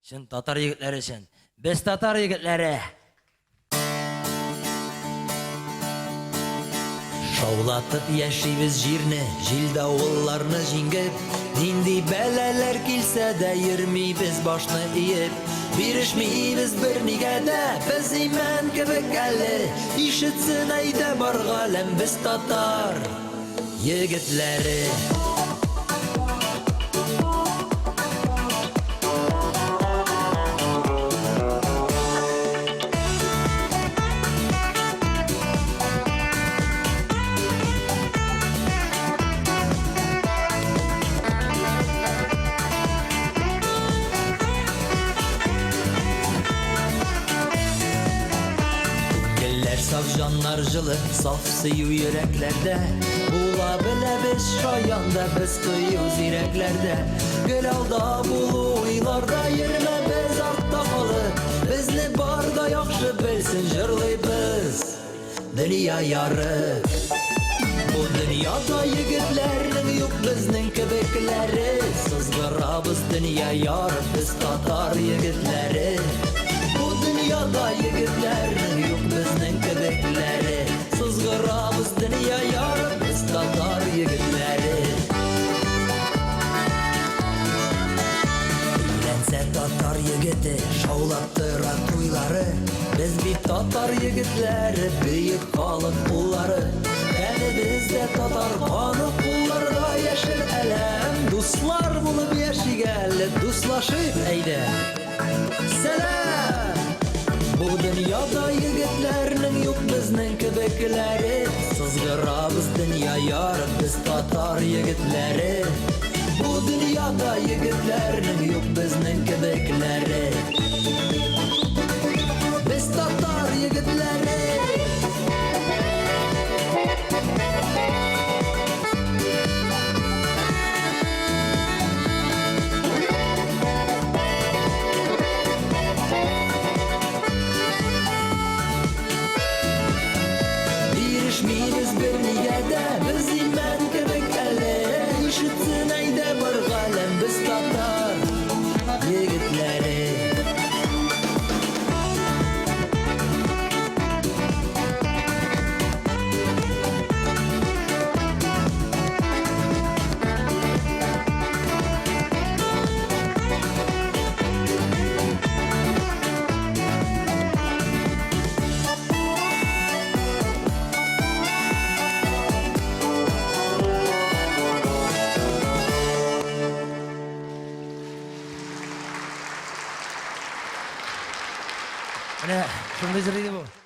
Sen Tatar yigitleri sen. Biz Tatar yigitleri. Şovlatıp yaşayız jirni, jilda oğullarını jingip. Nindi belalar kilse de yirmiybiz başını iyip. Birişmiybiz bir nigede, biz iman kibik elli. İşitsin eyde bargalem biz Tatar yigitleri. Saf canlar jılı, saf suyu yüreklerde. Bula bile biz şayanda, biz kıyız yüreklerde. Gül alda bulu uylarda, yerine biz artta kalı. Bizni barda yakşı bilsin jırlıybiz dünya yarı. Bu dünyada yigitlerinin yok bizning kibikleri. Sızgırabız dünya yarı, biz Tatar yigitleri. Bu dünyada yigitlerinin yok bizning kibikleri. Sızgırabız dünya yarı, biz Tatar yigitleri. Lense Tatar yigiti şovlattıra toyları. Biz bir Tatar yigitleri, büyük kalın kulları. Yani bizde Tatar kanı kullarda yeşil elem. Dostlar bulup yaşaygeldi, dostlaşıp eyde selam. Bu dünyada yigitlerinin yok bizning kibikleri. Sızgırabız dünya yarı, biz Tatar yigitleri. Bu dünyada yigitlerinin yok bizning kibikleri. Biz Tatar yigitleri. Birişmiyiz bir nigede, biz iman kibik elli. İşitsin eyde bir galem, biz Tatar yigitleri. Ne? Şimdi zırhıydı bu.